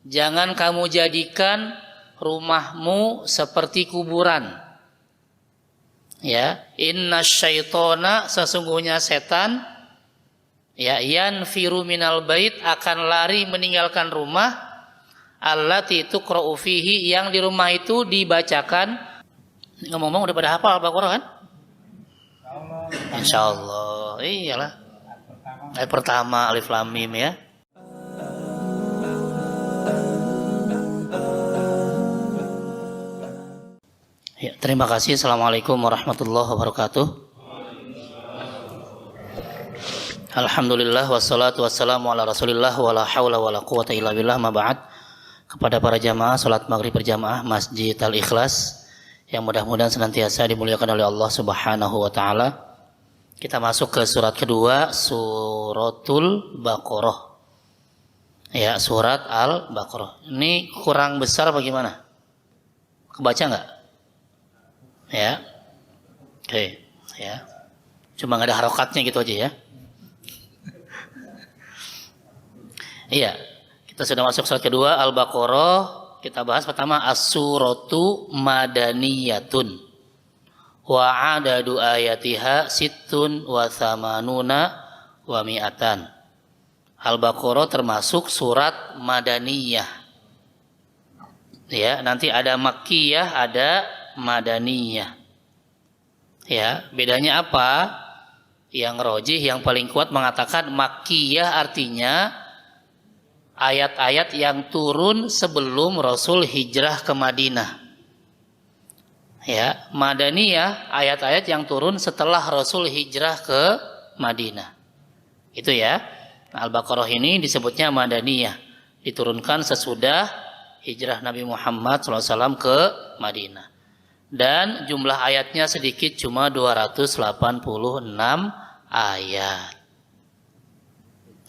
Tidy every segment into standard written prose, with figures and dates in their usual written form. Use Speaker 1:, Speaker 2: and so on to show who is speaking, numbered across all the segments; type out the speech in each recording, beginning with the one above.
Speaker 1: Jangan kamu jadikan rumahmu seperti kuburan. Ya, innasyaitona, sesungguhnya setan, ya, yanfiru minal bait, akan lari meninggalkan rumah, allati tuqra'u fihi, yang di rumah itu dibacakan. Ngomong-ngomong udah pada hafal Al-Baqarah kan? Insyaallah. Iyalah. Ayat pertama Alif Lam Mim ya. Ya, terima kasih. Assalamualaikum warahmatullahi wabarakatuh. Alhamdulillah wassalatu wassalamu ala Rasulillah wala haula wala quwata illa billah, ma ba'd. Kepada para jamaah salat maghrib berjamaah Masjid Al-Ikhlas yang mudah-mudahan senantiasa dimuliakan oleh Allah Subhanahu wa taala. Kita masuk ke surat kedua, suratul Baqarah. Ya, surat Al-Baqarah. Ini kurang besar bagaimana? Kebaca enggak? Ya. Oke, ya. Cuma enggak ada harokatnya gitu aja ya. Iya, kita sudah masuk surat kedua Al-Baqarah. Kita bahas pertama as-suratu madaniyatun wa adadu ayatiha sittun wa thamanuna wa mi'atan. Al-Baqarah termasuk surat madaniyah. Ya, nanti ada makkiyah, ada madaniyah. Ya, bedanya apa? Yang rajih, yang paling kuat mengatakan makkiyah artinya ayat-ayat yang turun sebelum Rasul hijrah ke Madinah. Ya, madaniyah ayat-ayat yang turun setelah Rasul hijrah ke Madinah. Itu ya. Al-Baqarah ini disebutnya madaniyah, diturunkan sesudah hijrah Nabi Muhammad SAW ke Madinah. Dan jumlah ayatnya sedikit, cuma 286 ayat.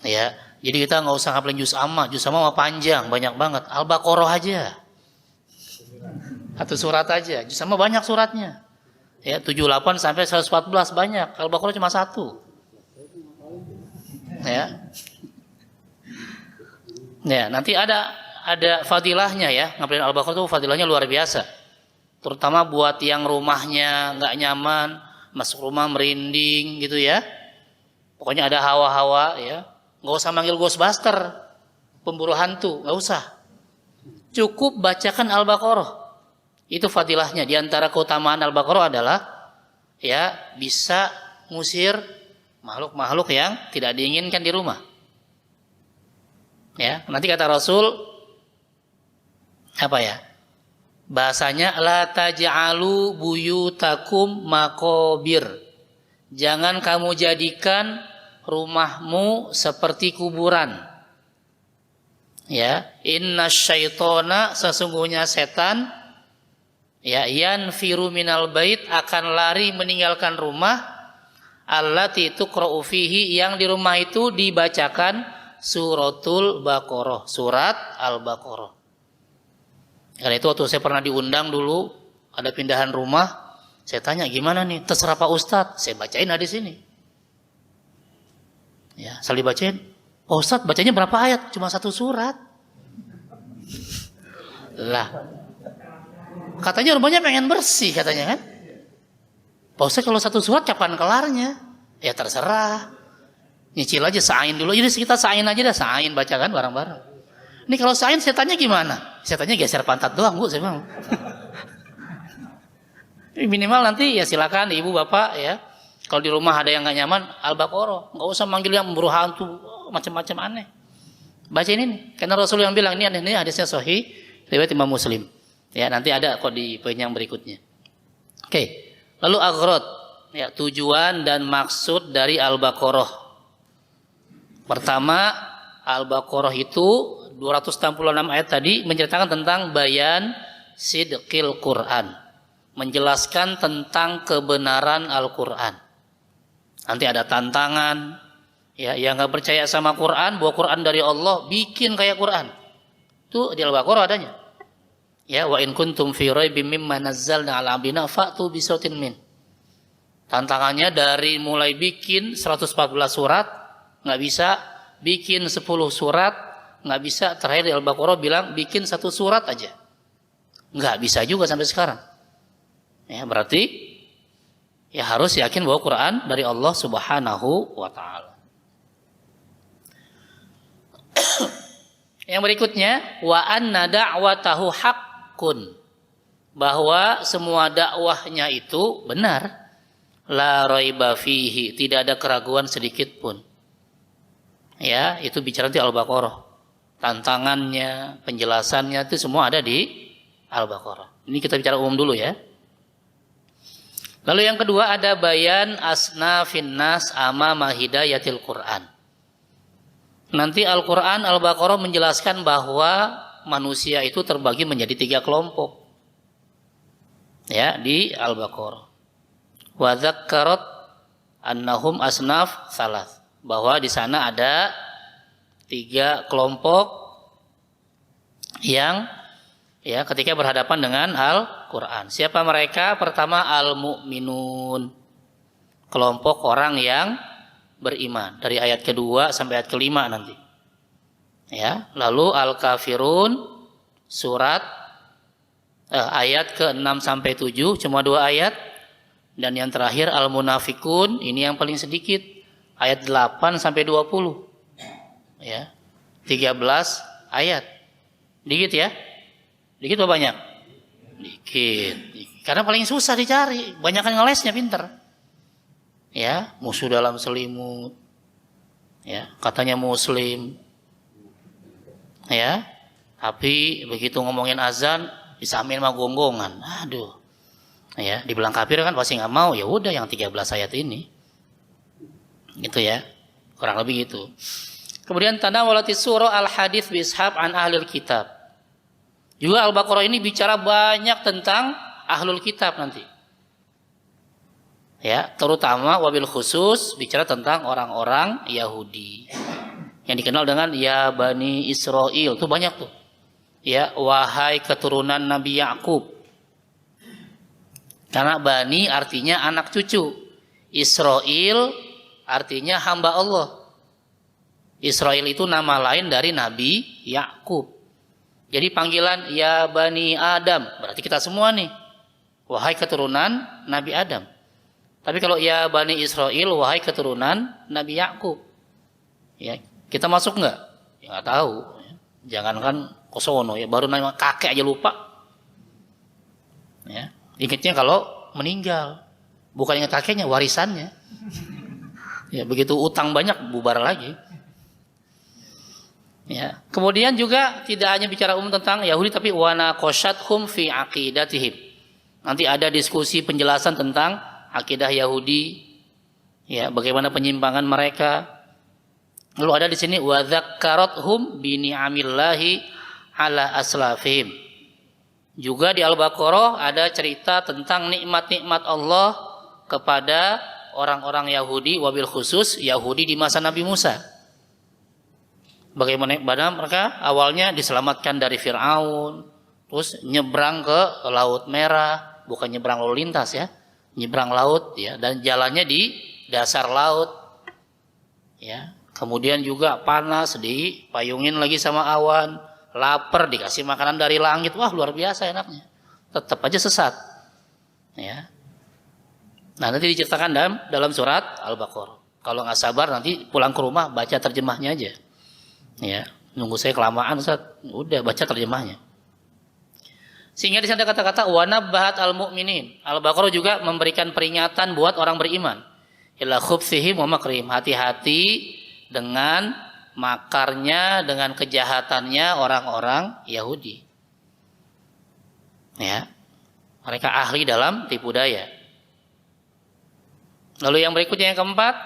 Speaker 1: Ya, jadi kita nggak usah ngapalin juz amma mah panjang, banyak banget. Al-Baqarah aja, satu surat aja. Juz amma banyak suratnya. Ya, 78 sampai 114 banyak. Al-Baqarah cuma satu. Ya. Ya, nanti ada fadilahnya ya. Ngapalin Al-Baqarah itu fadilahnya luar biasa. Terutama buat yang rumahnya nggak nyaman, masuk rumah merinding gitu ya. Pokoknya ada hawa-hawa ya. Nggak usah manggil Ghostbuster, pemburu hantu, nggak usah. Cukup bacakan Al-Baqarah. Itu fadilahnya. Di antara keutamaan Al-Baqarah adalah ya bisa ngusir makhluk-makhluk yang tidak diinginkan di rumah. Ya, nanti kata Rasul apa ya? Bahasanya la taj'alu buyutakum maqabir. Jangan kamu jadikan rumahmu seperti kuburan. Ya, innasyaitona, sesungguhnya setan, ya, yanfiru minal bait, akan lari meninggalkan rumah, allati tuqra'u fihi, yang di rumah itu dibacakan suratul Baqarah, surat Al-Baqarah. Karena itu waktu saya pernah diundang dulu, ada pindahan rumah, saya tanya gimana nih, terserah Pak Ustadz, saya bacain hadis ini. Ya, saya dibacain, Pak Ustadz bacanya berapa ayat? Cuma satu surat. Lah, katanya rumahnya pengen bersih katanya kan. Pak Ustadz kalau satu surat kapan kelarnya? Ya terserah. Nyicil aja, sa'ain dulu. Jadi kita sa'ain aja dah, sa'ain baca kan bareng-bareng. Ini kalau sa'ain setannya gimana? Setannya geser pantat doang, Bu, saya bilang. Minimal nanti ya silakan ibu bapak ya. Kalau di rumah ada yang nggak nyaman, Al-Baqarah. Nggak usah manggil yang memburu hantu, macam-macam aneh. Bacain ini. Karena Rasul yang bilang ini hadisnya sahih, riwayat Imam Muslim. Ya, nanti ada kok di poin yang berikutnya. Oke. Lalu aghrad, ya, tujuan dan maksud dari Al-Baqarah. Pertama, Al-Baqarah itu 266 ayat tadi menceritakan tentang bayan sidqil Quran, menjelaskan tentang kebenaran Al-Quran. Nanti ada tantangan, ya, yang nggak percaya sama Quran, bahwa Quran dari Allah, bikin kayak Quran. Itu di Al-Baqarah adanya. Ya, wa in kuntum fi raibim mimma nazzalna 'ala 'abdina fa'tu bi suratin min. Tantangannya dari mulai bikin 114 surat nggak bisa, bikin 10 surat nggak bisa terakhir di Al-Baqarah bilang bikin satu surat aja. Nggak bisa juga sampai sekarang. Ya, berarti ya harus yakin bahwa Quran dari Allah Subhanahu wa taala. Yang berikutnya, wa anna da'watahu haqqun, bahwa semua dakwahnya itu benar. La raiba fihi, tidak ada keraguan sedikit pun. Ya, itu bicara di Al-Baqarah. Tantangannya, penjelasannya itu semua ada di Al-Baqarah. Ini kita bicara umum dulu ya. Lalu yang kedua ada bayan asnafin nas amama hidayatil Quran. Nanti Al-Quran, Al-Baqarah menjelaskan bahwa manusia itu terbagi menjadi 3 kelompok. Ya, di Al-Baqarah. Wa dzakkarat annahum asnaf salas. Bahwa di sana ada 3 kelompok yang ya ketika berhadapan dengan Al-Quran. Siapa mereka? Pertama al-mu'minun, kelompok orang yang beriman, dari ayat kedua sampai ayat kelima nanti. Ya, lalu al-kafirun surat ayat ke-6 sampai 7 cuma 2 ayat, dan yang terakhir al-munafikun, ini yang paling sedikit, ayat 8 sampai 20. Ya. 13 ayat. Dikit ya? Dikit atau banyak? Dikit. Karena paling susah dicari, banyakan ngelesnya pinter. Ya, musuh dalam selimut. Ya, katanya muslim. Ya. Tapi begitu ngomongin azan disamain sama gonggongan. Aduh. Ya, dibilang kafir kan pasti nggak mau. Ya udah yang 13 ayat ini. Gitu ya. Kurang lebih gitu. Kemudian tanawalatis surah al-hadits bishab an ahlul kitab. Juga Al-Baqarah ini bicara banyak tentang ahlul kitab nanti. Ya, terutama wabil khusus bicara tentang orang-orang Yahudi. Yang dikenal dengan ya Bani Israel, itu banyak tuh. Ya, wahai keturunan Nabi Yakub. Karena Bani artinya anak cucu. Israel artinya hamba Allah. Israel itu nama lain dari Nabi Yakub. Jadi panggilan ya Bani Adam, berarti kita semua nih. Wahai keturunan Nabi Adam. Tapi kalau ya Bani Israel, wahai keturunan Nabi Yakub. Ya, kita masuk enggak? Ya enggak tahu. Jangankan kosono ya, baru nama kakek aja lupa. Ya, ingatnya kalau meninggal. Bukan ingat kakeknya, warisannya. Ya, begitu utang banyak bubar lagi. Ya. Kemudian juga tidak hanya bicara umum tentang Yahudi, tapi wana qashathum fi aqidatihim. Nanti ada diskusi penjelasan tentang akidah Yahudi, ya, bagaimana penyimpangan mereka. Lalu ada di sini wa dzakkarathum bi ni'amillahi ala aslafihim. Juga di Al-Baqarah ada cerita tentang nikmat-nikmat Allah kepada orang-orang Yahudi, wabil khusus Yahudi di masa Nabi Musa. Bagaimana mereka awalnya diselamatkan dari Fir'aun, terus nyebrang ke Laut Merah, bukan nyebrang lalu lintas ya, nyebrang laut ya, dan jalannya di dasar laut. Ya, kemudian juga panas, dipayungin lagi sama awan, lapar dikasih makanan dari langit, wah luar biasa enaknya. Tetap aja sesat. Ya. Nah, nanti diceritakan dalam surat Al-Baqarah. Kalau nggak sabar nanti pulang ke rumah baca terjemahnya aja. Ya, nunggu saya kelamaan Ustaz. Udah baca terjemahnya. Sehingga di sana ada kata-kata wa nabbahat al-mu'minin. Al-Baqarah juga memberikan peringatan buat orang beriman. Ila khubthihim wa makrihim. Hati-hati dengan makarnya, dengan kejahatannya orang-orang Yahudi. Ya. Mereka ahli dalam tipu daya. Lalu yang berikutnya yang keempat,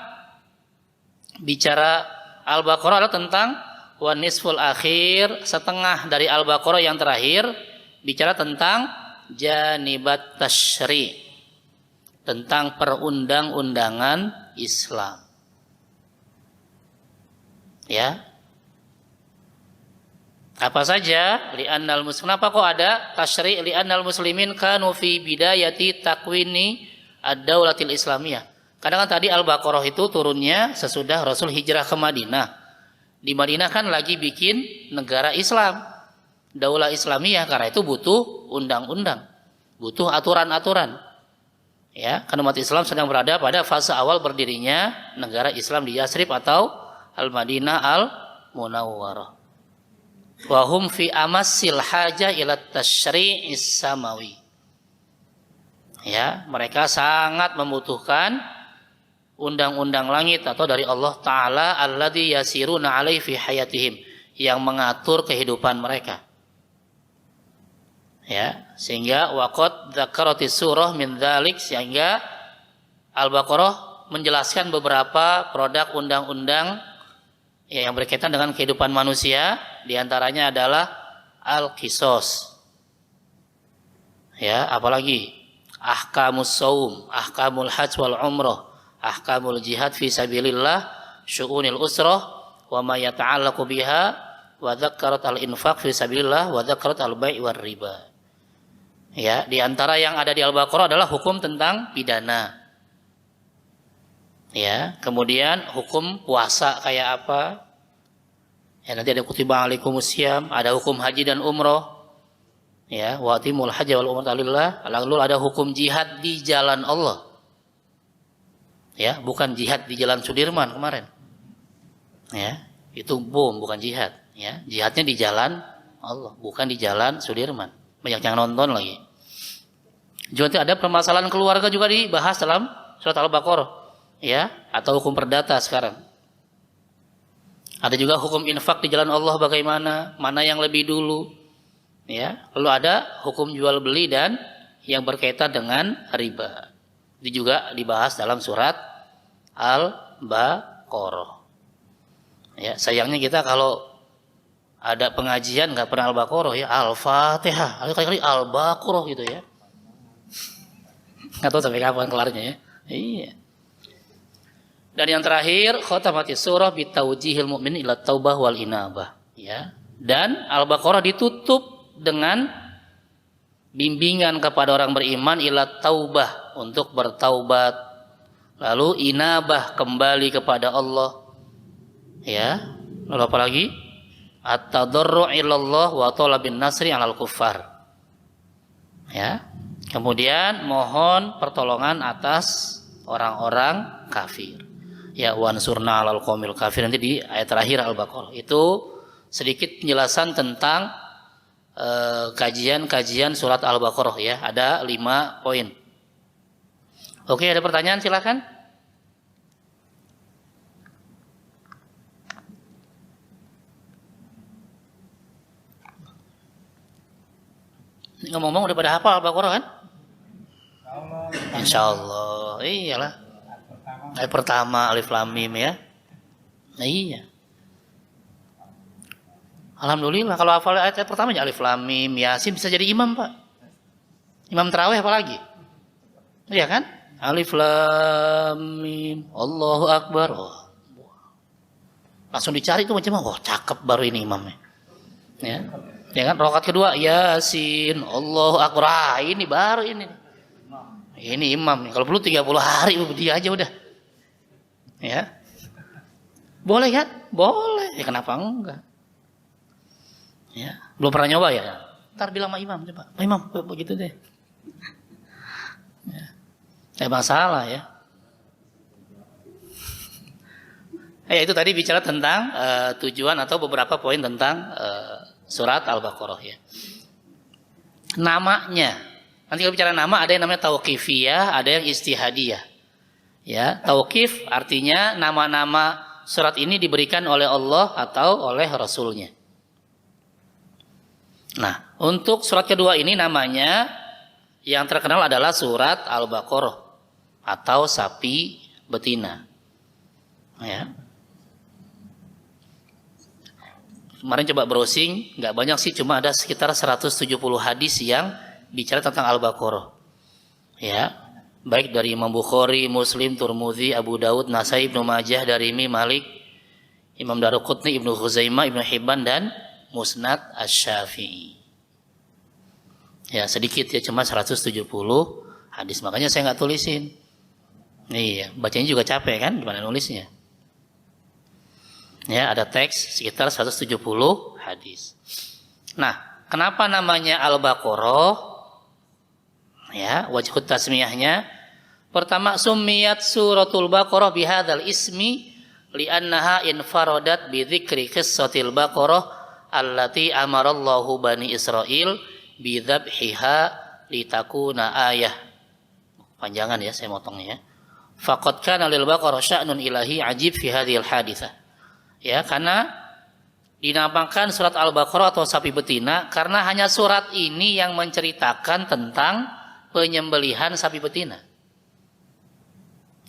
Speaker 1: bicara Al-Baqarah adalah tentang wa nisful akhir, setengah dari Al-Baqarah yang terakhir bicara tentang janibat tasyri', tentang perundang-undangan Islam. Ya. Apa saja? Li'annal muslimin. Kenapa kok ada tasyri' li'annal muslimin kanu fi bidayati takwini ad-daulatil islamiyah. Kadang kan tadi Al-Baqarah itu turunnya sesudah Rasul hijrah ke Madinah. Di Madinah kan lagi bikin negara Islam, Daulah Islamiyah, karena itu butuh undang-undang, butuh aturan-aturan. Ya, karena umat Islam sedang berada pada fase awal berdirinya negara Islam di Yasrib atau Al-Madinah Al-Munawwarah. Wa hum fi amassil haja ila tasyri'is samawi. Ya, mereka sangat membutuhkan undang-undang langit atau dari Allah Ta'ala alladzi yasiruna alaihi fi hayatihim, yang mengatur kehidupan mereka. Ya, sehingga waqad dzakaratis surah min dzalik, sehingga Al-Baqarah menjelaskan beberapa produk undang-undang yang berkaitan dengan kehidupan manusia, di antaranya adalah al-qisas. Ya, apalagi ahkamus shaum, ahkamul hajj wal umrah, ahkamul jihad fi sabilillah, syu'unil usrah wa ma yata'allaqu biha, wa dzakkarat al-infaq fi sabilillah, wa dzakkarat al-bai' war riba. Ya, di antara yang ada di Al-Baqarah adalah hukum tentang pidana. Ya, kemudian hukum puasa kayak apa? Ya, nanti ada kutiba alaikumusiyam, ada hukum haji dan umroh. Ya, watimul hajj wal umrah lillah. Lalu ada hukum jihad di jalan Allah. Ya, bukan jihad di jalan Sudirman kemarin. Ya, itu bom, bukan jihad. Ya, jihadnya di jalan Allah, bukan di jalan Sudirman. Banyak yang nonton lagi. Juga ada permasalahan keluarga juga dibahas dalam surat Al-Baqarah, ya, atau hukum perdata sekarang. Ada juga hukum infak di jalan Allah bagaimana, mana yang lebih dulu, ya. Lalu ada hukum jual beli dan yang berkaitan dengan riba. Itu juga dibahas dalam surat Al-Baqarah. Ya, sayangnya kita kalau ada pengajian nggak pernah Al-Baqarah, ya Al-Fatihah, kali-kali Al-Baqarah gitu ya. Nggak tahu sampai kapan kelarnya ya. Iya. Dan yang terakhir, khatamatis surah bitawjihil mu'min ila taubah wal inabah, ya. Dan Al-Baqarah ditutup dengan bimbingan kepada orang beriman ila taubah, untuk bertaubat, lalu inabah, kembali kepada Allah. Ya. Lalu apa lagi? At-tadarru' ilallah wa talabin nasri 'alal kuffar. Ya. Kemudian mohon pertolongan atas orang-orang kafir. Ya, wansurna 'alal qaumil kafir, nanti di ayat terakhir Al-Baqarah. Itu sedikit penjelasan tentang kajian surat Al-Baqarah ya. Ada 5 poin. Oke, ada pertanyaan silakan. Ngomong-ngomong udah pada hafal Al-Baqarah kan? Insyaallah. Iyalah. Ayat pertama Alif Lam Mim ya. Nah, iya. Alhamdulillah kalau hafal ayat pertama ya Alif Lam Mim, Yasin, bisa jadi imam, Pak. Imam tarawih apalagi? Iya kan? Alif Lam Mim, Allahu Akbar. Oh. Langsung dicari itu macam, oh cakep baru ini imamnya. Ya. Ya kan, rakaat kedua Yasin, Allahu Akbar. Ah, ini baru ini. Ini imam nih. Kalau perlu 30 hari dia aja udah. Ya. Boleh kan? Boleh. Ya kenapa enggak? Ya, belum pernah nyoba ya. Ntar bilang sama imam coba. Pak Imam, begitu deh. Ya. Tidak masalah ya. Ya itu tadi bicara tentang tujuan atau beberapa poin tentang surat Al-Baqarah ya. Namanya, nanti kalau bicara nama ada yang namanya tauqifiyah, ada yang istihadiyah. Ya, tauqif artinya nama-nama surat ini diberikan oleh Allah atau oleh Rasulnya. Nah, untuk surat kedua ini namanya yang terkenal adalah surat Al-Baqarah atau sapi betina. Ya. Kemarin coba browsing, nggak banyak sih, cuma ada sekitar 170 hadis yang bicara tentang Al-Baqarah. Ya, baik dari Imam Bukhari, Muslim, Tirmidzi, Abu Daud, Nasai, Ibnu Majah, Darimi, Malik, Imam Daruqutni, Ibnu Khuzaimah, Ibnu Hibban dan Musnad Asy-Syafi'i. Ya, sedikit ya, cuma 170 hadis. Makanya saya nggak tulisin. Iya, bacanya juga capek kan, gimana nulisnya? Ya, ada teks sekitar 170 hadis. Nah, kenapa namanya Al-Baqarah? Ya, wajhut tasmiyahnya. Pertama, summiyat suratul Baqarah bihadzal ismi li'annaha infaradat bi dzikri qissatil Baqarah allati amarallahu bani Israil bi dzabhiha litakuna ayah. Panjangan ya, saya motongnya ya. Faqad kana lil Baqarah sya'nun ilahi ajib fi hadhil haditsah. Ya, karena dinamakan surat Al-Baqarah atau sapi betina karena hanya surat ini yang menceritakan tentang penyembelihan sapi betina.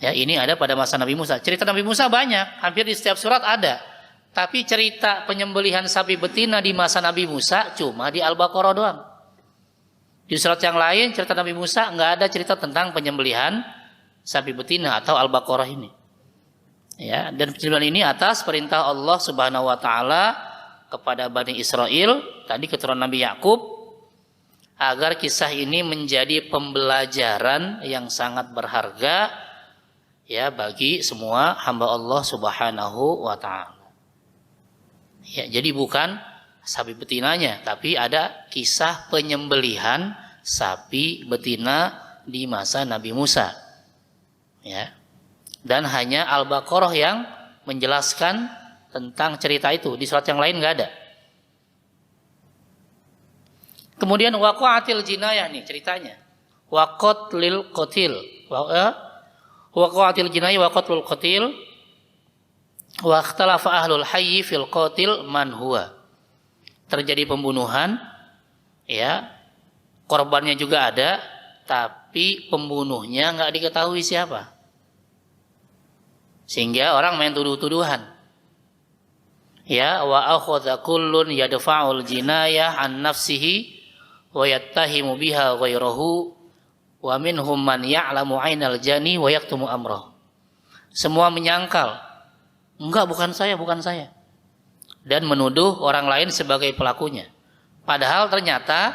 Speaker 1: Ya, ini ada pada masa Nabi Musa. Cerita Nabi Musa banyak, hampir di setiap surat ada. Tapi cerita penyembelihan sapi betina di masa Nabi Musa cuma di Al-Baqarah doang. Di surat yang lain cerita Nabi Musa nggak ada cerita tentang penyembelihan sapi betina atau Al-Baqarah ini. Ya, dan penyembelihan ini atas perintah Allah Subhanahu wa taala kepada Bani Israel, tadi keturunan Nabi Yakub, agar kisah ini menjadi pembelajaran yang sangat berharga ya bagi semua hamba Allah Subhanahu wa taala. Ya, jadi bukan sapi betinanya, tapi ada kisah penyembelihan sapi betina di masa Nabi Musa. Ya. Dan hanya Al-Baqarah yang menjelaskan tentang cerita itu. Di surat yang lain nggak ada. Kemudian waqa'atil jinayah nih ceritanya. Waqatlil qatil. Waqa'atil jinayah waqatlul qatil. Wa ikhtalafa ahlul hayy fil qatil man huwa. Terjadi pembunuhan, ya. Korbannya juga ada, tapi pembunuhnya nggak diketahui siapa. Sehingga orang main tuduh-tuduhan. Ya, wa akhadha kullun yadfa'ul jinayah an nafsihi wa yattahimu biha ghairahu wa minhum man ya'lamu 'ainal jani wa yaktumu amrah. Semua menyangkal, enggak bukan saya. Dan menuduh orang lain sebagai pelakunya. Padahal ternyata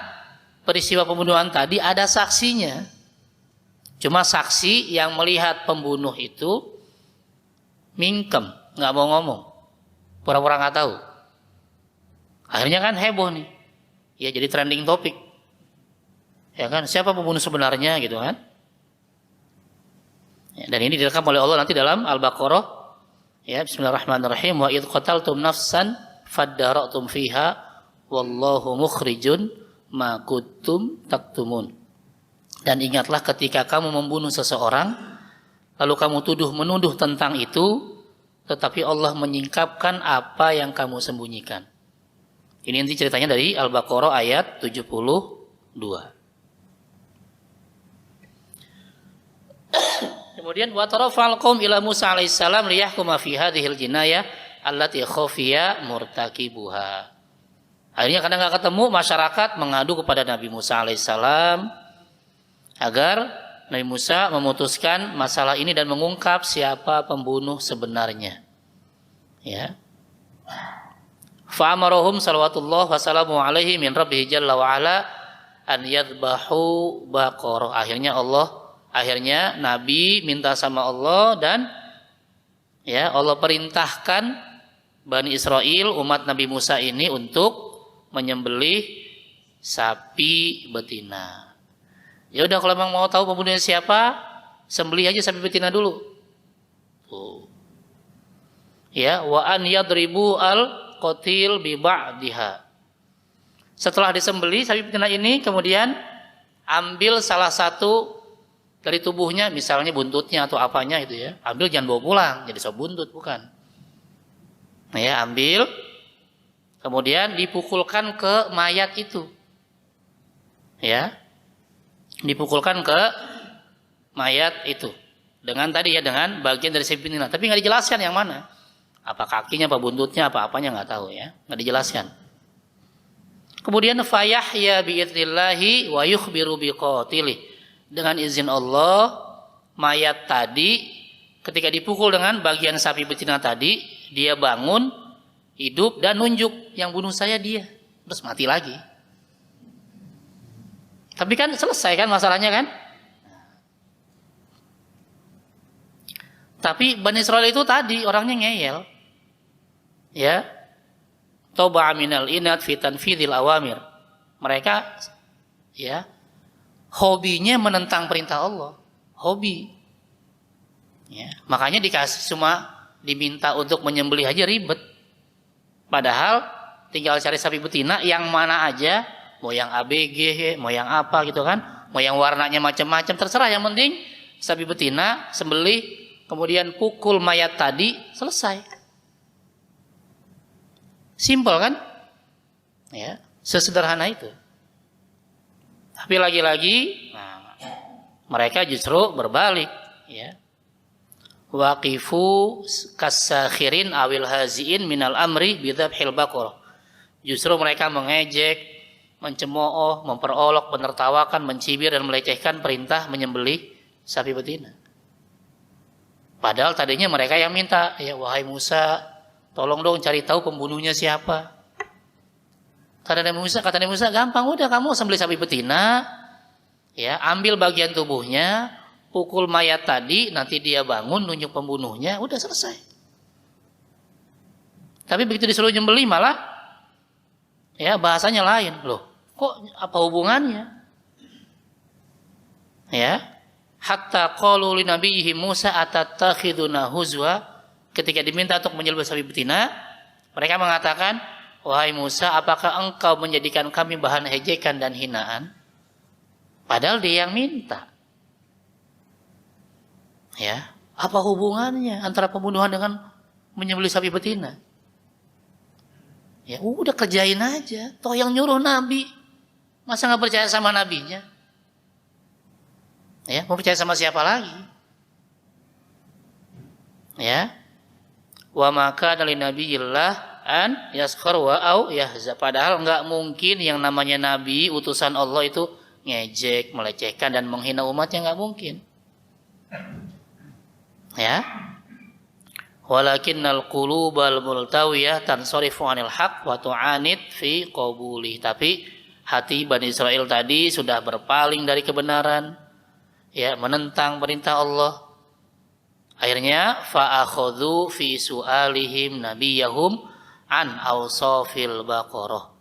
Speaker 1: peristiwa pembunuhan tadi ada saksinya. Cuma saksi yang melihat pembunuh itu mingkem, nggak mau ngomong, pura-pura nggak tahu. Akhirnya kan heboh nih, ya jadi trending topik, ya kan, siapa pembunuh sebenarnya gitu kan? Ya, dan ini direkam oleh Allah nanti dalam Al-Baqarah, ya Bismillahirrahmanirrahim. Wa idh qataltum nafsan faddaratum fiha wallahu mukhrijun ma kuntum taktumun. Dan ingatlah ketika kamu membunuh seseorang lalu kamu menuduh tentang itu, tetapi Allah menyingkapkan apa yang kamu sembunyikan. Ini nanti ceritanya dari Al-Baqarah ayat 72. Kemudian wa tarafal qaum ila Musa alaihissalam liyahkuma fi hadhil jinayah allati khafiya murtakibuha. Akhirnya karena enggak ketemu, masyarakat mengadu kepada Nabi Musa alaihissalam agar Nabi Musa memutuskan masalah ini dan mengungkap siapa pembunuh sebenarnya. Ya. Fa'amarahum salawatullah wassalamu alaihi min rabbihi jalla wa ala an yadbahu baqarah. Akhirnya Nabi minta sama Allah dan ya Allah perintahkan Bani Israel umat Nabi Musa ini untuk menyembelih sapi betina. Ya udah, kalau memang mau tahu pembunuhnya siapa, sembelih aja sapi betina dulu. Tuh. Ya, wa an yadribu al-qatil bi ba'diha. Setelah disembelih sapi betina ini, kemudian ambil salah satu dari tubuhnya, misalnya buntutnya atau apanya itu ya. Ambil, jangan bawa pulang, jadi sop buntut, bukan. Nah ya, ambil, kemudian dipukulkan ke mayat itu. Ya. Dipukulkan ke mayat itu dengan tadi ya, dengan bagian dari sapi betina, tapi nggak dijelaskan yang mana, apa kakinya, apa buntutnya, apa apanya nggak tahu ya, nggak dijelaskan. Kemudian fayahya biidnillahi wa yukhbiru biqatilih, dengan izin Allah mayat tadi ketika dipukul dengan bagian sapi betina tadi dia bangun hidup dan nunjuk yang bunuh saya dia, terus mati lagi. Tapi kan selesai kan masalahnya kan? Tapi Bani Israel itu tadi orangnya ngeyel. ya, toba minal inat fi tanfidil awamir. Mereka ya hobinya menentang perintah Allah, hobi. Ya, makanya dikasih cuma diminta untuk menyembelih aja ribet. Padahal tinggal cari sapi betina yang mana aja, mau yang ABG, mau yang apa gitu kan, mau yang warnanya macam-macam terserah. Yang penting sapi betina sembelih, kemudian pukul mayat tadi, selesai. Simpel kan? Ya, sesederhana itu. Tapi lagi-lagi mereka justru berbalik, ya. Waqifu kasakhirin awil haziin minal amri bidzabhil baqarah. Justru mereka mengejek, mencemooh, memperolok, menertawakan, mencibir dan melecehkan perintah menyembelih sapi betina. Padahal tadinya mereka yang minta, ya wahai Musa, tolong dong cari tahu pembunuhnya siapa. Kata Nabi Musa, gampang, udah kamu sembelih sapi betina, ya, ambil bagian tubuhnya, pukul mayat tadi, nanti dia bangun nunjuk pembunuhnya, udah selesai. Tapi begitu disuruh nyembelih malah ya bahasanya lain. Loh, kok apa hubungannya? Ya. Hatta qalu li nabiyhi Musa atattakhiduna huzwa, ketika diminta untuk menyembelih sapi betina, mereka mengatakan, wahai Musa, apakah engkau menjadikan kami bahan ejekan dan hinaan? Padahal dia yang minta. Ya, apa hubungannya antara pembunuhan dengan menyembelih sapi betina? Ya udah kerjain aja. Toh yang nyuruh Nabi, masa nggak percaya sama nabinya? Ya, mau percaya sama siapa lagi? Ya, wa maka dari nabiyillah an yaskhar wa au yahza. Padahal nggak mungkin yang namanya nabi utusan Allah itu ngejek, melecehkan dan menghina umatnya, nggak mungkin. Ya, walakinnal qulubal multawiyah tansarifu 'anil haqq wa tu'anid fi qabuli. Tapi hati Bani Israel tadi sudah berpaling dari kebenaran, ya, menentang perintah Allah. Akhirnya fa akhadhu fi su'alihim nabiyahum an awsafil baqarah.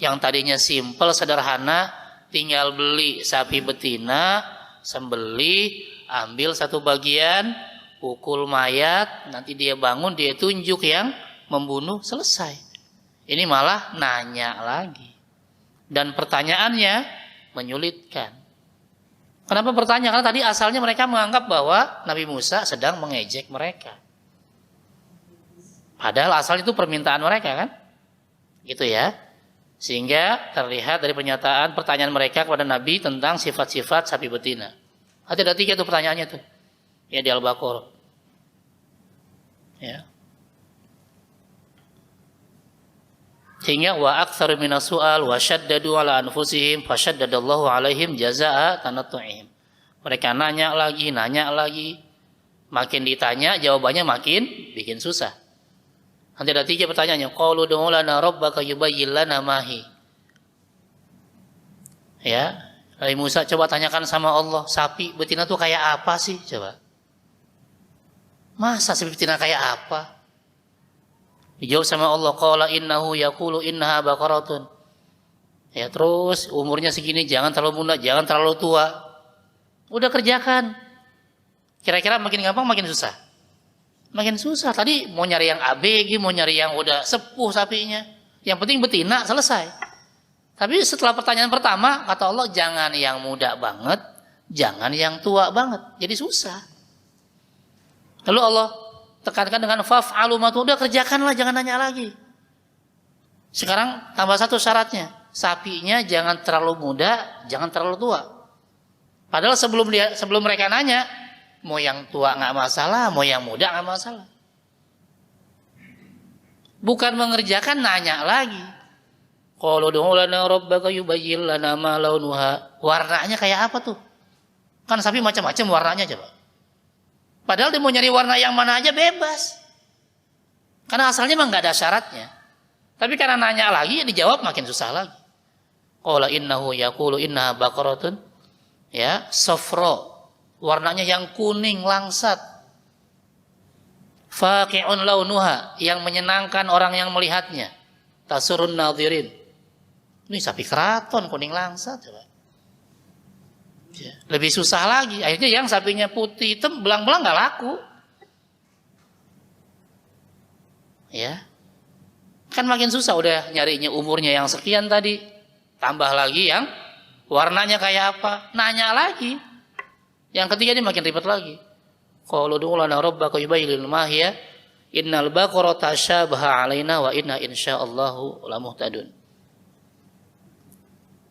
Speaker 1: Yang tadinya simpel sederhana, tinggal beli sapi betina, sembelih, ambil satu bagian, pukul mayat, nanti dia bangun, dia tunjuk yang membunuh, selesai. Ini malah nanya lagi. Dan pertanyaannya menyulitkan. Kenapa bertanya? Karena tadi asalnya mereka menganggap bahwa Nabi Musa sedang mengejek mereka. Padahal asal itu permintaan mereka kan? Gitu ya. Sehingga terlihat dari pernyataan pertanyaan mereka kepada Nabi tentang sifat-sifat sapi betina. Ada 3 tuh pertanyaannya tuh. Ya di Al-Baqarah. Ya. Sehingga wa aktsaru minas su'al wa syaddadu ala anfusihim fasyaddadallahu alaihim jazaa'a tanattu'ihim. Mereka nanya lagi. Makin ditanya jawabannya makin bikin susah. Nanti ada 3 pertanyaannya. Qalu ud'u lana rabbaka yubayyin lana ma hi. Ya. Nabi Musa coba tanyakan sama Allah, sapi betina tuh kayak apa sih? Coba. Masa sapi betina kayak apa? Dijawab sama Allah, qala innahu yaqulu innaha baqaratun. Ya, terus umurnya segini, jangan terlalu muda, jangan terlalu tua. Udah kerjakan. Kira-kira makin gampang makin susah? Makin susah. Tadi mau nyari yang ABG, mau nyari yang udah sepuh sapinya. Yang penting betina, selesai. Tapi setelah pertanyaan pertama, kata Allah, jangan yang muda banget, jangan yang tua banget. Jadi susah. Lalu Allah tekankan dengan faf'alu ma tu'mar, udah kerjakanlah, jangan nanya lagi. Sekarang tambah 1 syaratnya, sapinya jangan terlalu muda, jangan terlalu tua. Padahal sebelum mereka nanya, mau yang tua nggak masalah, mau yang muda nggak masalah. Bukan mengerjakan, nanya lagi. Qalu ud'u lana rabbaka yubayyin lana ma launuha. Warnanya kayak apa tuh? Kan sapi macam-macam warnanya, coba. Padahal dia mau nyari warna yang mana aja bebas. Karena asalnya memang enggak ada syaratnya. Tapi karena nanya lagi, dijawab makin susah lagi. Qala innahu yaqulu innaha baqaratun, ya, safra. Warnanya yang kuning langsat. faqi'un launuha, yang menyenangkan orang yang melihatnya, tasurun nadhirin. Ini sapi keraton kuning langsat coba. Ya, lebih susah lagi. Akhirnya yang sapinya putih hitam belang-belang nggak laku. Ya, kan makin susah udah nyarinya umurnya yang sekian tadi, tambah lagi yang warnanya kayak apa, nanya lagi. Yang ketiga ini makin ribet lagi. Qalu ud'u lana rabbaka yubayyin ma hiya innal baqara tashabaha alaina wa inna insyaallahu lamuhtadun.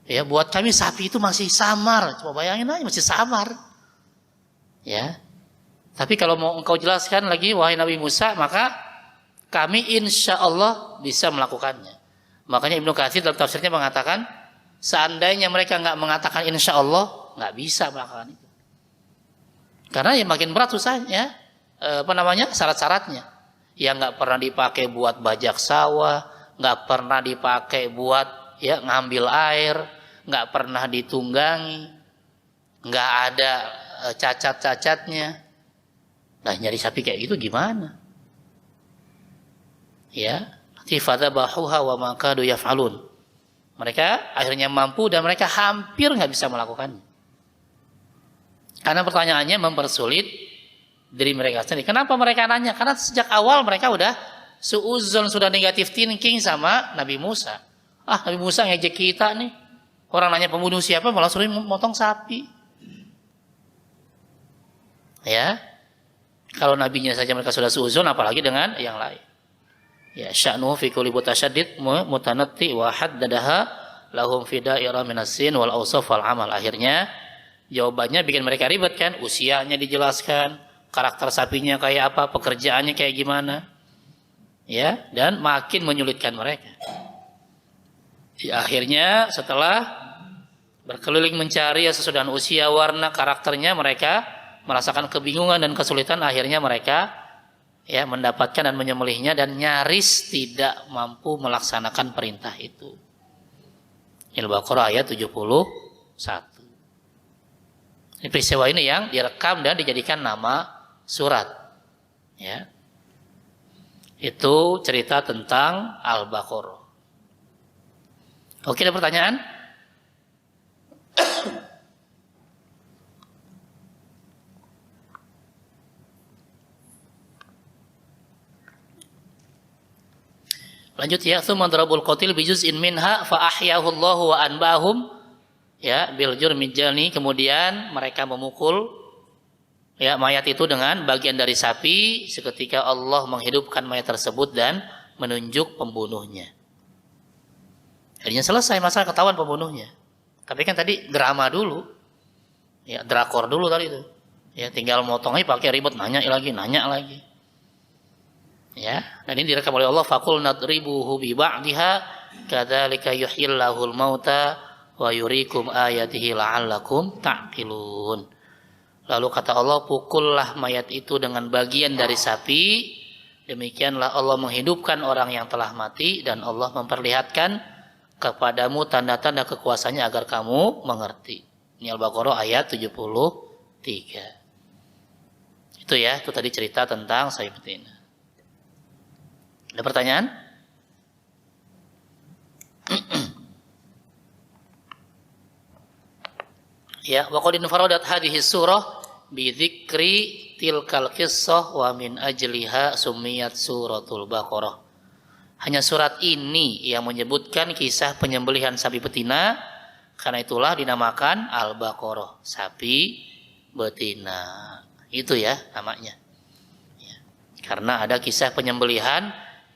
Speaker 1: Ya, buat kami sapi itu masih samar. Coba bayangin aja masih samar. Ya. Tapi kalau mau engkau jelaskan lagi wahai Nabi Musa, maka kami insya Allah bisa melakukannya. Makanya Ibnu Katsir dalam tafsirnya mengatakan, seandainya mereka nggak mengatakan insya Allah, nggak bisa melakukan itu. Karena ya makin berat susahnya, syarat-syaratnya. Yang nggak pernah dipakai buat bajak sawah, nggak pernah dipakai buat ya ngambil air, nggak pernah ditunggangi, nggak ada cacat-cacatnya. Nah, nyari sapi kayak gitu gimana? Ya, tifadzabahuha wa ma kadu yaf'alun. Mereka akhirnya mampu dan mereka hampir nggak bisa melakukannya. Karena pertanyaannya mempersulit diri mereka sendiri. Kenapa mereka nanya? Karena sejak awal mereka udah suuzon, sudah negatif thinking sama Nabi Musa. Ah, Nabi Musa ngejek kita nih. Orang nanya pembunuh siapa, malah suruh motong sapi. Ya, kalau nabinya saja mereka sudah suuzon, apalagi dengan yang lain. Ya, sya'nuhu fi kulli mutasyaddid mutanatti wa haddadaha lahum fi da'ira minasin wal awsaf wal amal. Akhirnya jawabannya bikin mereka ribet kan, usianya dijelaskan, karakter sapinya kayak apa, pekerjaannya kayak gimana. Ya, dan makin menyulitkan mereka. Ya, akhirnya setelah berkeliling mencari ya sesudah usia, warna, karakternya, mereka merasakan kebingungan dan kesulitan. Akhirnya mereka ya mendapatkan dan menyembelihnya dan nyaris tidak mampu melaksanakan perintah itu. Al-Baqarah ayat 71. Ini peristiwa ini yang direkam dan dijadikan nama surat. Ya. Itu cerita tentang Al-Baqarah. Oke, ada pertanyaan? Lanjut ya, tsumma darabul qatil bi juz'in minha fa ahyahu Allahu wa anbahum ya bil jurmi jani. Kemudian mereka memukul ya mayat itu dengan bagian dari sapi, seketika Allah menghidupkan mayat tersebut dan menunjuk pembunuhnya. Akhirnya selesai masalah, ketahuan pembunuhnya. Tapi kan tadi drama dulu. Ya, drakor dulu tadi itu. Ya, tinggal motongnya pakai ribet, nanya lagi. Ya, dan ini direkam oleh Allah, faqul nadribuhu bi ba'dihha kadzalika yuhyillahul mauta wa yuriikum ayatihi la'allakum ta'qilun. Lalu kata Allah, pukullah mayat itu dengan bagian dari sapi, demikianlah Allah menghidupkan orang yang telah mati dan Allah memperlihatkan kepadamu tanda-tanda kekuasaannya agar kamu mengerti. Ini Al-Baqarah ayat 73. Itu ya, itu tadi cerita tentang sapi betina. Ada pertanyaan? Ya, wa qad infaradat hadhihi surah bi dzikri tilkal qissah wa min ajliha summiyat suratul Baqarah. Hanya surat ini yang menyebutkan kisah penyembelihan sapi betina, karena itulah dinamakan Al-Baqarah, sapi betina. Itu ya namanya. Ya. Karena ada kisah penyembelihan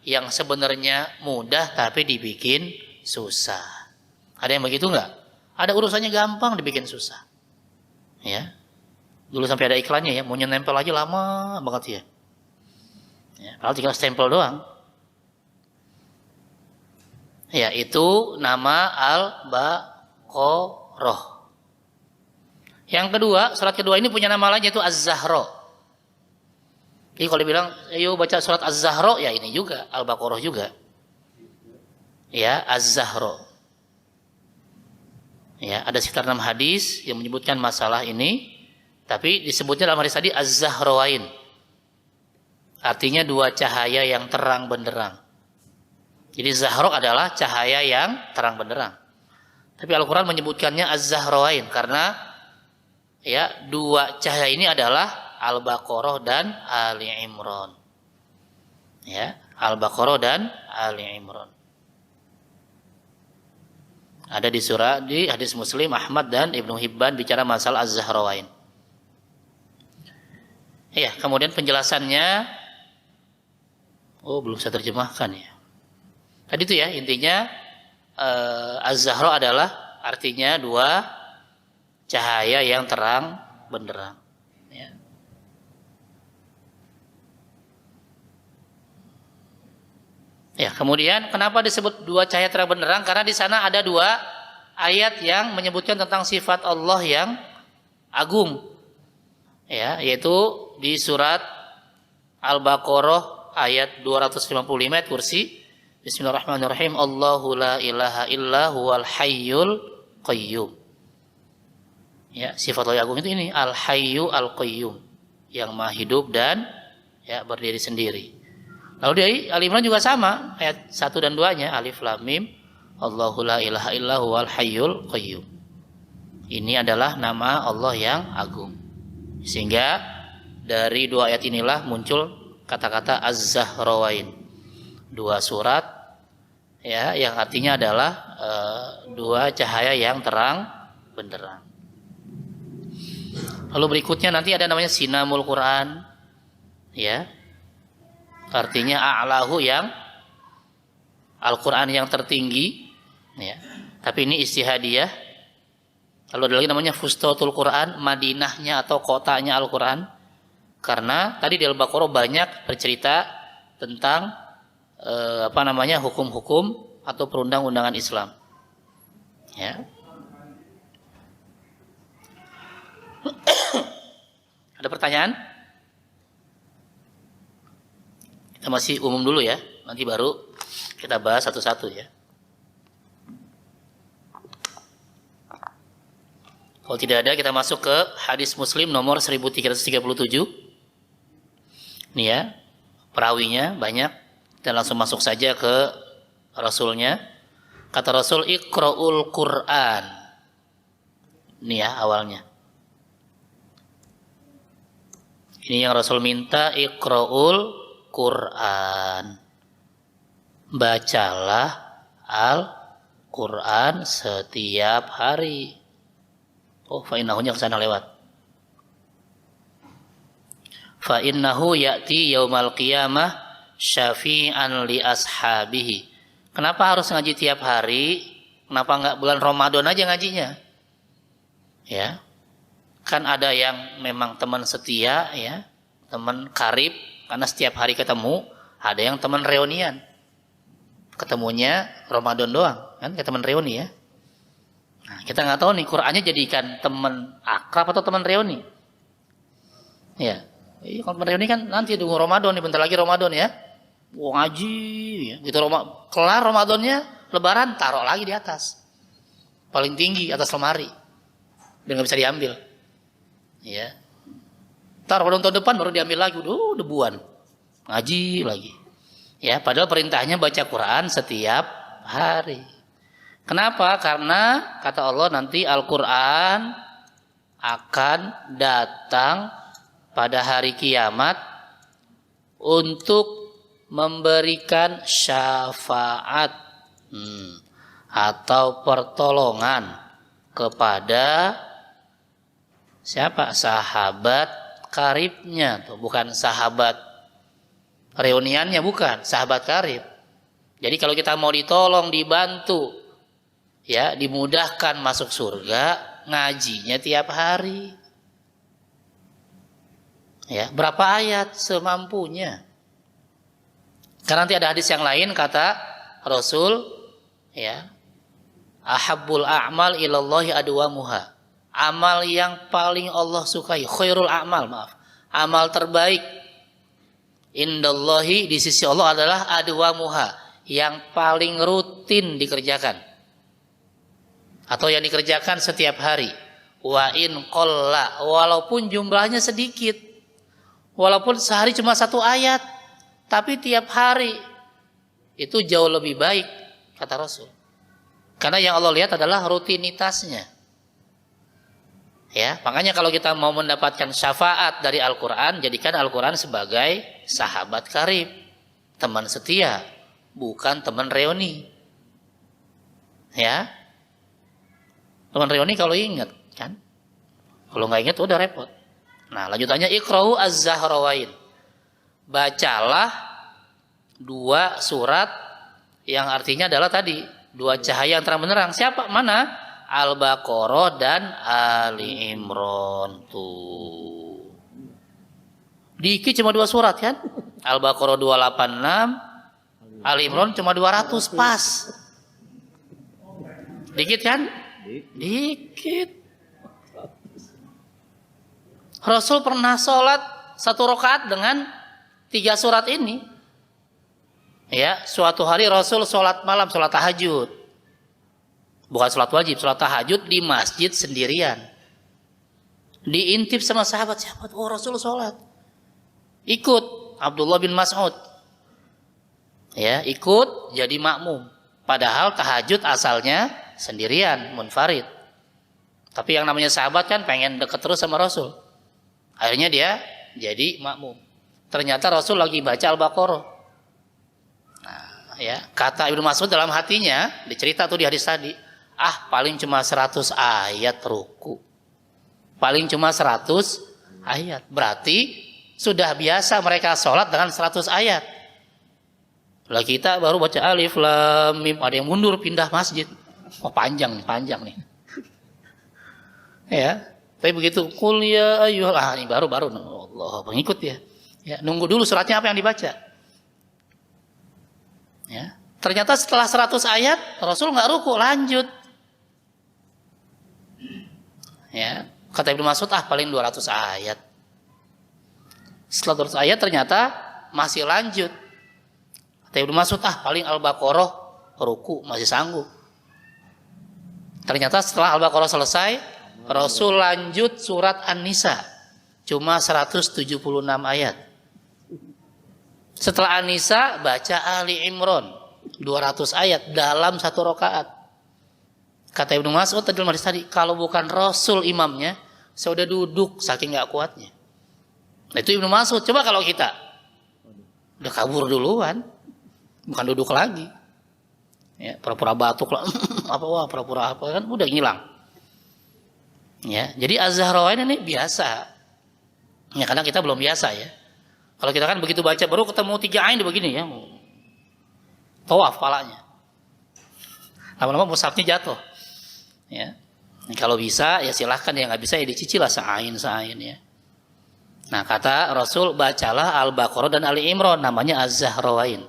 Speaker 1: yang sebenarnya mudah tapi dibikin susah. Ada yang begitu enggak? Ada urusannya gampang dibikin susah. Ya. Dulu sampai ada iklannya ya, mau nempel aja lama banget ya. Ya, kalau tinggal stempel doang. Ya, itu nama Al-Baqarah. Yang kedua, surat kedua ini punya nama lain yaitu Az-Zahra. Jadi kalau dibilang, ayo baca surat Az-Zahra, ya ini juga, Al-Baqarah juga. Ya, Az-Zahra. Ya, ada sekitar 6 hadis yang menyebutkan masalah ini, tapi disebutnya dalam hadis tadi Az-Zahrawain. artinya dua cahaya yang terang benderang. Jadi Zahraq adalah cahaya yang terang benderang. Tapi Al-Quran menyebutkannya Az-Zahrawain karena ya dua cahaya ini adalah Al-Baqarah dan Ali Imran. Ya, Al-Baqarah dan Ali Imran. Ada di hadis Muslim, Ahmad dan Ibnu Hibban bicara masalah Az-Zahrawain. Ya, kemudian penjelasannya belum saya terjemahkan ya. Tadi itu ya intinya Az-Zahra adalah artinya dua cahaya yang terang benderang. Ya. Ya, kemudian kenapa disebut dua cahaya terang benderang? Karena di sana ada dua ayat yang menyebutkan tentang sifat Allah yang agung. Ya, yaitu di surat Al-Baqarah ayat 255 ayat kursi. Bismillahirrahmanirrahim. Allahu la ilaha illa huwal hayyul qayyum. Ya, sifat Allah yang agung itu ini Al-Hayyu Al-Qayyum, yang maha hidup dan ya berdiri sendiri. Lalu di Ali Imran juga sama, ayat 1 dan 2-nya Alif Lam Mim. Allahu la ilaha illa huwal hayyul qayyum. Ini adalah nama Allah yang agung. Sehingga dari dua ayat inilah muncul kata-kata Az-Zahrawain. Dua surat ya yang artinya adalah dua cahaya yang terang benderang. Lalu berikutnya nanti ada namanya Sinamul Quran. Ya. Artinya a'lahu yang Al-Quran yang tertinggi ya. Tapi ini istihadiyah. Lalu ada lagi namanya Fustatul Quran, Madinahnya atau kotanya Al-Quran. Karena tadi di Al-Baqarah banyak bercerita tentang hukum-hukum atau perundang-undangan Islam. Ya. Ada pertanyaan? Kita masih umum dulu ya, nanti baru kita bahas satu-satu ya. Kalau tidak ada, kita masuk ke hadis Muslim nomor 1337. Ini ya, perawinya banyak. Dan langsung masuk saja ke Rasulnya. Kata Rasul, Iqra'ul Qur'an. Ini ya awalnya. Ini yang Rasul minta, Iqra'ul Qur'an. Bacalah Al-Qur'an setiap hari. Fa'innahunya kesana lewat. Fa'innahu ya'ti yaumal qiyamah syafi'an li ashabihi. Kenapa harus ngaji tiap hari? Kenapa enggak bulan Ramadan aja ngajinya? Ya. Kan ada yang memang teman setia ya, teman karib karena setiap hari ketemu, ada yang teman reunian. Ketemunya Ramadan doang, kan kayak teman reuni ya. Nah, kita enggak tahu nih Qur'annya jadikan teman akrab atau teman reuni. Ya. Kalau teman reuni kan nanti tunggu Ramadan nih, bentar lagi Ramadan ya. Ngaji ya. Gitu kelar Ramadannya, Lebaran taruh lagi di atas. Paling tinggi atas lemari. Dan enggak bisa diambil. Ya. Taruh pada tahun depan baru diambil lagi, debuan. Ngaji lagi. Ya, padahal perintahnya baca Quran setiap hari. Kenapa? Karena kata Allah nanti Al-Quran akan datang pada hari kiamat untuk memberikan syafaat atau pertolongan kepada siapa? Sahabat karibnya, tuh bukan sahabat reuniannya, bukan sahabat karib. Jadi kalau kita mau ditolong, dibantu, ya dimudahkan masuk surga, ngajinya tiap hari. Ya, berapa ayat semampunya. Karena nanti ada hadis yang lain kata Rasul, ya, ahabbul a'mal ilallahi adwamuha. Amal yang paling Allah sukai, khairul a'mal, amal terbaik indallahi di sisi Allah adalah adwamuha, yang paling rutin dikerjakan atau yang dikerjakan setiap hari. Wa in qalla, walaupun jumlahnya sedikit, walaupun sehari cuma 1 ayat, Tapi tiap hari itu jauh lebih baik, kata Rasul. Karena yang Allah lihat adalah rutinitasnya. Ya, makanya kalau kita mau mendapatkan syafaat dari Al-Quran, jadikan Al-Quran sebagai sahabat karib, teman setia, bukan teman reuni. Ya, teman reuni kalau ingat kan, kalau nggak ingat udah repot. Nah, lanjutannya Iqra'u Az-Zahrawain. Bacalah 2 surat yang artinya adalah tadi 2 cahaya yang terang benderang. Siapa? Mana? Al-Baqarah dan Ali Imran. Tuh. Dikit cuma 2 surat kan? Al-Baqarah 286, Ali Imran cuma 200 pas. Dikit kan? Dikit. Rasul pernah sholat 1 rakaat dengan 3 surat ini. Ya, suatu hari Rasul sholat malam, sholat tahajud. Bukan sholat wajib, sholat tahajud di masjid sendirian. Diintip sama sahabat-sahabat, oh Rasul sholat. Ikut Abdullah bin Mas'ud. Ya, ikut jadi makmum. Padahal tahajud asalnya sendirian, munfarid. Tapi yang namanya sahabat kan pengen dekat terus sama Rasul. Akhirnya dia jadi makmum. Ternyata Rasul lagi baca Al-Baqarah. Nah, ya, kata Ibnu Mas'ud dalam hatinya, dicerita tuh di hadis tadi, paling cuma 100 ayat ruku. Paling cuma 100 ayat. Berarti sudah biasa mereka sholat dengan 100 ayat. Lah kita baru baca alif lam mim, ada yang mundur pindah masjid. Oh, panjang nih. Ya, tapi begitu qul ya ayyuhal, ini baru Allah pengikut ya. Ya, nunggu dulu suratnya apa yang dibaca. Ya, ternyata setelah 100 ayat Rasul nggak ruku, lanjut. Ya, kata Ibnu Mas'ud paling 200 ayat. Setelah 200 ayat ternyata masih lanjut. Kata Ibnu Mas'ud paling Al-Baqarah ruku masih sanggup. Ternyata setelah Al-Baqarah selesai, Rasul lanjut surat An-Nisa. Cuma 176 ayat. Setelah An-Nisa baca Ali Imran 200 ayat dalam 1 rakaat. Kata Ibnu Mas'ud tadi, kalau bukan Rasul imamnya, saya udah duduk saking gak kuatnya. Nah, itu Ibnu Mas'ud. Coba kalau kita udah kabur duluan, bukan duduk lagi. Ya, pura-pura batuk lah, pura-pura apa kan udah ngilang. Ya, jadi Az-Zahrawain ini biasa. Ya, karena kita belum biasa ya. Kalau kita kan begitu baca baru ketemu 3 ain begini ya. Tawaf palanya. Lama-lama mushafnya jatuh. Ya. Kalau bisa ya silahkan, yang nggak bisa ya dicicil lah seain ya. Nah, kata Rasul, bacalah Al-Baqarah dan Ali Imran, namanya Az-Zahrawain.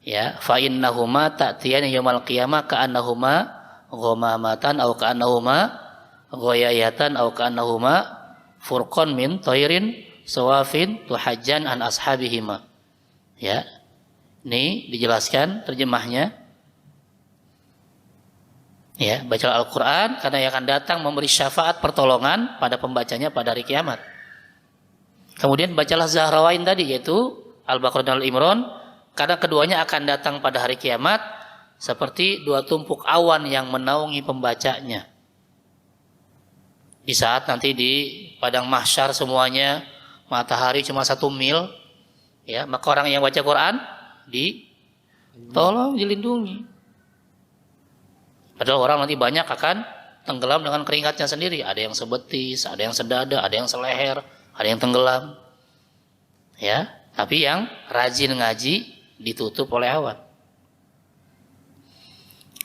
Speaker 1: Ya, fa innahuma ta'tiyani yaumil qiyamah ka'annahuma ghamamatan aw ka'annahuma ghayayatan aw ka'annahuma furqan min thairin sawafin tuhajjan an ashabihima. Ya. Ini dijelaskan terjemahnya. Ya, baca Al-Quran karena yang akan datang memberi syafaat pertolongan pada pembacanya pada hari kiamat. Kemudian bacalah Zahrawain tadi, yaitu Al-Baqarah dan Al-Imran, karena keduanya akan datang pada hari kiamat seperti 2 tumpuk awan yang menaungi pembacanya. Di saat nanti di padang mahsyar semuanya matahari cuma 1 mil, ya, maka orang yang baca Quran ditolong, dilindungi. Padahal orang nanti banyak akan tenggelam dengan keringatnya sendiri. Ada yang sebetis, ada yang sedada, ada yang seleher, ada yang tenggelam. Ya, tapi yang rajin ngaji ditutup oleh awan.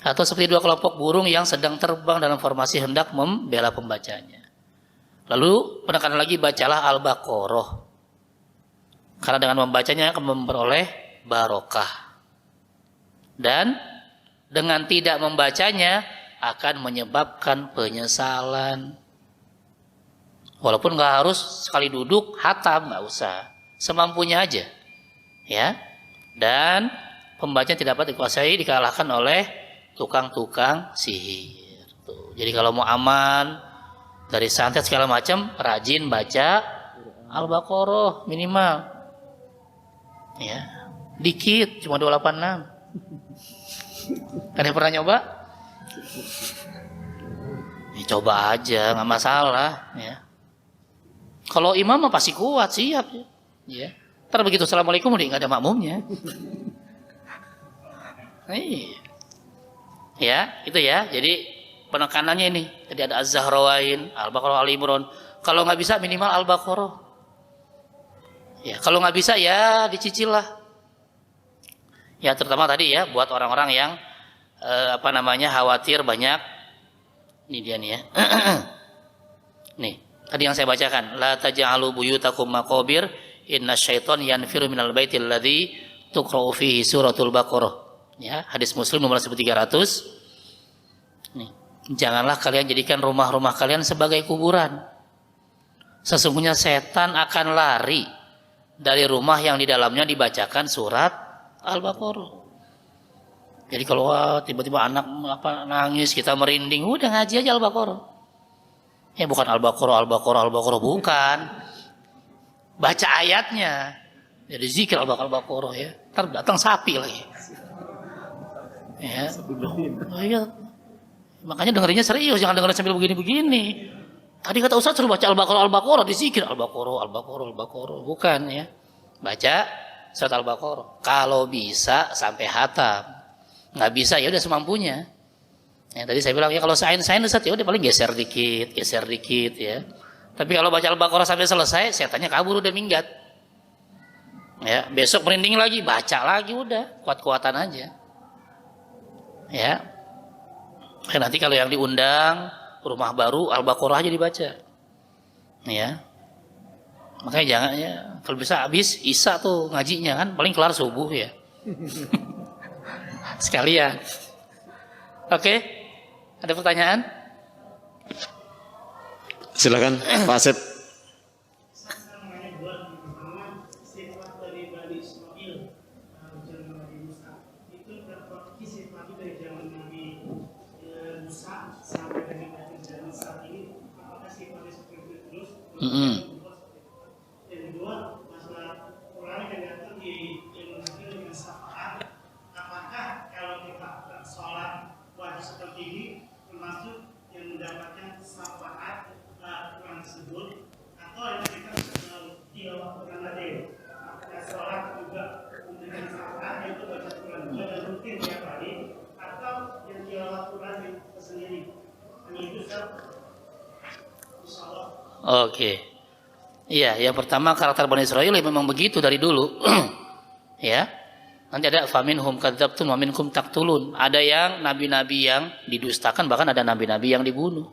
Speaker 1: Atau seperti 2 kelompok burung yang sedang terbang dalam formasi hendak membela pembacanya. Lalu penekanan lagi, bacalah Al-Baqarah. Karena dengan membacanya akan memperoleh barokah. Dan dengan tidak membacanya akan menyebabkan penyesalan. Walaupun nggak harus sekali duduk hatam, nggak usah, semampunya aja, ya. Dan pembaca tidak dapat dikuasai, dikalahkan oleh tukang-tukang sihir. Tuh. Jadi kalau mau aman dari santet segala macam, rajin baca Al-Baqarah minimal. Ya, dikit, cuma 286. Ada yang pernah nyoba? Ya, coba aja, nggak masalah. Ya. Kalau imam mah pasti kuat, siap. Ya. Ntar begitu assalamualaikum udah nggak ada makmumnya. Ya, itu ya. Jadi penekanannya ini. Jadi ada Az-Zahrawain, Al-Baqarah, Al-Imran. Kalau nggak bisa minimal Al-Baqarah. Ya, kalau nggak bisa ya dicicil lah. Ya, terutama tadi ya buat orang-orang yang khawatir banyak. Ini dia nih ya. Nih, tadi yang saya bacakan, la taj'alu buyutakum maqabir innasyaiton yanfiru minal baitil ladzi tuqra'u fihi suratul Baqarah. Ya, hadis Muslim nomor 1300. Nih, janganlah kalian jadikan rumah-rumah kalian sebagai kuburan. Sesungguhnya setan akan lari dari rumah yang di dalamnya dibacakan surat Al-Baqarah. Jadi kalau tiba-tiba anak nangis, kita merinding, udah ngaji aja Al-Baqarah. Ya bukan Al-Baqarah, bukan. Baca ayatnya. Jadi zikir Al-Baqarah ya. Ntar datang sapi lagi. Ya. Oh, iya. Makanya dengerinnya serius, jangan dengerin sambil begini-begini. Tadi kata Ustaz suruh baca Al-Baqarah, dizikir Al-Baqarah. Bukan ya. Baca surat Al-Baqarah. Kalau bisa sampai hatam. Nggak bisa ya udah semampunya. Ya, tadi saya bilang ya kalau sains Ustaz ya udah paling geser dikit ya. Tapi kalau baca Al-Baqarah sampai selesai, setannya kabur udah minggat. Ya, besok merinding lagi, baca lagi udah, kuat-kuatan aja. Ya. Nanti kalau yang diundang rumah baru Al-Baqarah aja dibaca. Ya. Makanya jangan ya, kalau bisa habis Isya tuh ngajinya kan paling kelar subuh ya. Sekalian. Oke. Ada pertanyaan?
Speaker 2: Silakan Pak Asep.
Speaker 1: Oke. Iya, yang pertama karakter Bani Israil memang begitu dari dulu. Ya. Nanti ada faminhum kadzabtum wa minkum taqtulun. Ada yang nabi-nabi yang didustakan, bahkan ada nabi-nabi yang dibunuh.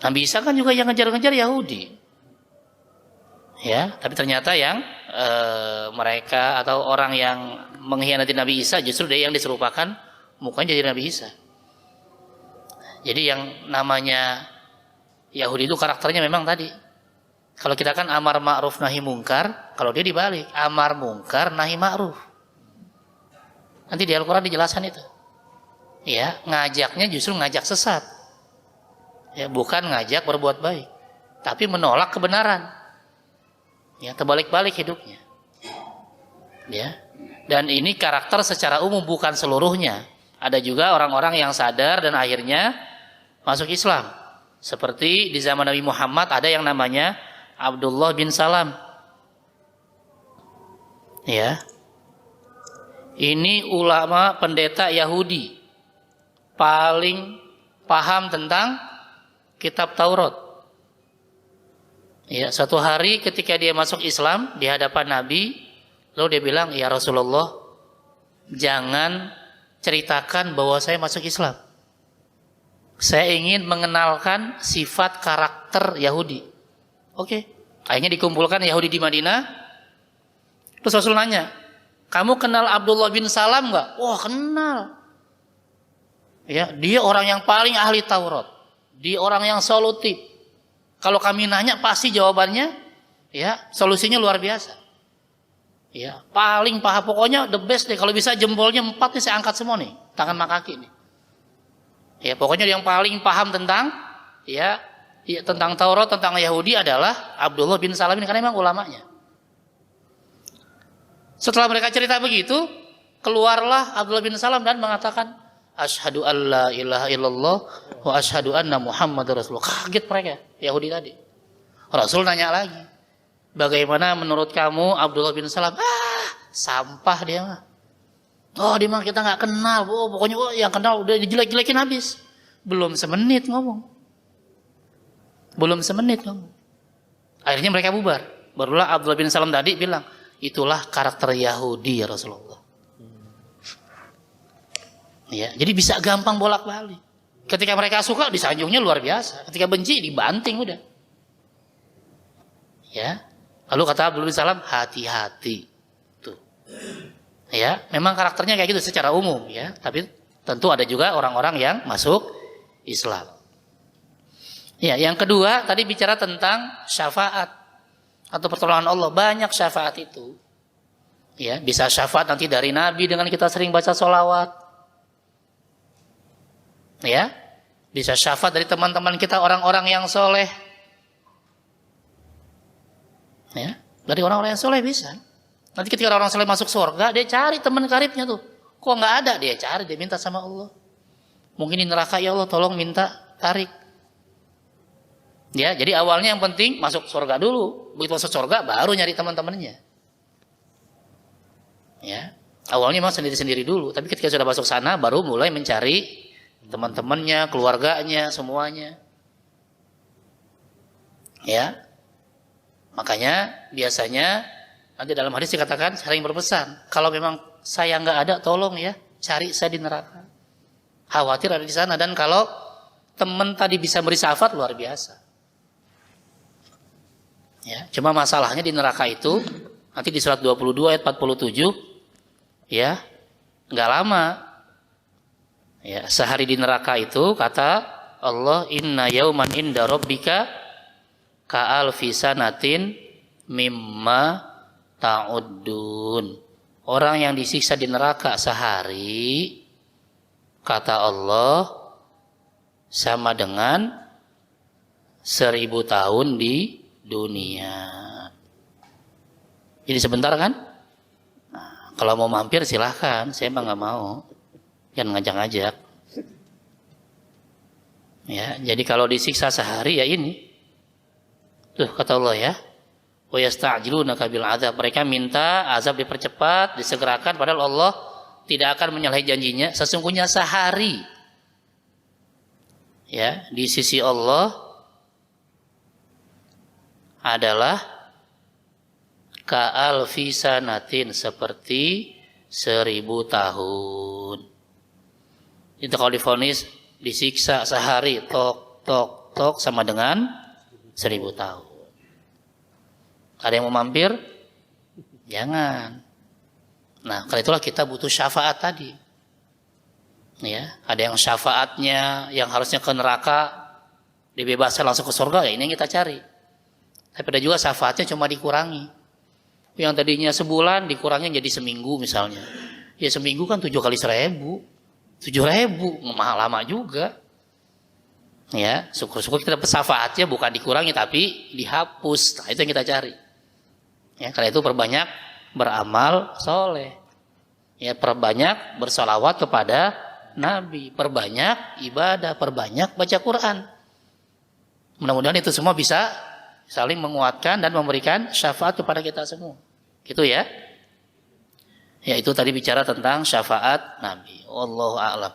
Speaker 1: Nabi Isa kan juga yang ngejar-ngejar Yahudi. Ya, tapi ternyata yang mereka atau orang yang mengkhianati Nabi Isa justru dia yang diserupakan mukanya jadi Nabi Isa. Jadi yang namanya Yahudi itu karakternya memang tadi. Kalau kita kan amar ma'ruf nahi mungkar, kalau dia dibalik, amar mungkar nahi ma'ruf. Nanti di Al-Qur'an dijelaskan itu. Ya, ngajaknya justru ngajak sesat. Ya, bukan ngajak berbuat baik, tapi menolak kebenaran. Ya, terbalik-balik hidupnya. Ya. Dan ini karakter secara umum, bukan seluruhnya. Ada juga orang-orang yang sadar dan akhirnya masuk Islam. Seperti di zaman Nabi Muhammad ada yang namanya Abdullah bin Salam. Ya. Ini ulama pendeta Yahudi paling paham tentang kitab Taurat. Ya, suatu hari ketika dia masuk Islam di hadapan Nabi, lalu dia bilang, "Ya Rasulullah, jangan ceritakan bahwa saya masuk Islam. Saya ingin mengenalkan sifat karakter Yahudi." Oke. Akhirnya dikumpulkan Yahudi di Madinah. Terus Rasul nanya, "Kamu kenal Abdullah bin Salam enggak?" "Wah, kenal." Ya, dia orang yang paling ahli Taurat. Dia orang yang solutif. Kalau kami nanya pasti jawabannya ya, solusinya luar biasa. Ya, paling paham, pokoknya the best deh. Kalau bisa jempolnya 4 nih saya angkat semua nih, tangan sama kaki nih. Ya, pokoknya yang paling paham tentang ya tentang Taurat, tentang Yahudi adalah Abdullah bin Salam ini, karena memang ulamanya. Setelah mereka cerita begitu, keluarlah Abdullah bin Salam dan mengatakan, asyhadu an la ilaha illallah wa asyhadu anna Muhammadar Rasulullah. Kaget mereka, Yahudi tadi. Rasul nanya lagi, bagaimana menurut kamu Abdullah bin Salam? Sampah dia mah. Oh, dia mah kita nggak kenal. Oh, pokoknya yang kenal udah dijelek-jelekin habis. Belum semenit ngomong. Akhirnya mereka bubar. Barulah Abdullah bin Salam tadi bilang, itulah karakter Yahudi ya Rasulullah. Ya, jadi bisa gampang bolak-balik. Ketika mereka suka disanjungnya luar biasa. Ketika benci dibanting udah. Ya. Lalu kata Abdullah bin Salam, hati-hati. Tuh. Ya, memang karakternya kayak gitu secara umum ya, tapi tentu ada juga orang-orang yang masuk Islam. Ya, yang kedua tadi bicara tentang syafaat atau pertolongan Allah. Banyak syafaat itu. Ya, bisa syafaat nanti dari Nabi dengan kita sering baca sholawat. Ya, bisa syafaat dari teman-teman kita orang-orang yang soleh. Ya, dari orang-orang yang soleh bisa. Nanti ketika orang soleh masuk surga, dia cari teman karibnya tuh. Kok nggak ada? Dia cari, dia minta sama Allah. Mungkin di neraka, ya Allah tolong minta tarik. Ya, jadi awalnya yang penting masuk surga dulu. Begitu masuk surga, baru nyari teman-temannya. Ya, awalnya memang sendiri-sendiri dulu. Tapi ketika sudah masuk sana, baru mulai mencari teman-temannya, keluarganya, semuanya. Ya, makanya biasanya nanti dalam hadis dikatakan sering berpesan, kalau memang saya nggak ada, tolong ya cari saya di neraka. Khawatir ada di sana. Dan kalau teman tadi bisa beri syafaat, luar biasa. Ya, cuma masalahnya di neraka itu nanti di surat 22 ayat 47, ya nggak lama. Ya, sehari di neraka itu kata Allah, inna yauman inda rabbika ka'alfi sanatin mimma ta'uddun. Orang yang disiksa di neraka sehari, kata Allah, sama dengan 1000 tahun di dunia. Jadi sebentar kan? Nah, kalau mau mampir silahkan, saya emang nggak mau. Jangan ngajak-ngajak. Ya, jadi kalau disiksa sehari ya ini. Tuh kata Allah ya. Wa yasta'jilunaka bil adzab. Mereka minta azab dipercepat, disegerakan, padahal Allah tidak akan menyalahi janjinya. Sesungguhnya sehari ya di sisi Allah adalah ka'alfi sanatin, seperti 1000 tahun. Itu kalau divonis disiksa sehari tok sama dengan 1000 tahun. Ada yang mau mampir? Jangan. Nah, karena itulah kita butuh syafaat tadi. Ya, ada yang syafaatnya yang harusnya ke neraka dibebaskan langsung ke surga, ya ini yang kita cari. Tapi ada juga syafaatnya cuma dikurangi. Yang tadinya sebulan dikurangin jadi seminggu misalnya. Ya seminggu kan 7 kali 1000. 7.000, lama juga. Ya, syukur-syukur kita dapat syafaatnya bukan dikurangi tapi dihapus. Nah, itu yang kita cari. Ya, karena itu perbanyak beramal soleh. Ya, perbanyak bersolawat kepada Nabi, perbanyak ibadah, perbanyak baca Quran. Mudah-mudahan itu semua bisa saling menguatkan dan memberikan syafaat kepada kita semua. Gitu ya. Ya, itu tadi bicara tentang syafaat Nabi. Wallahu a'lam.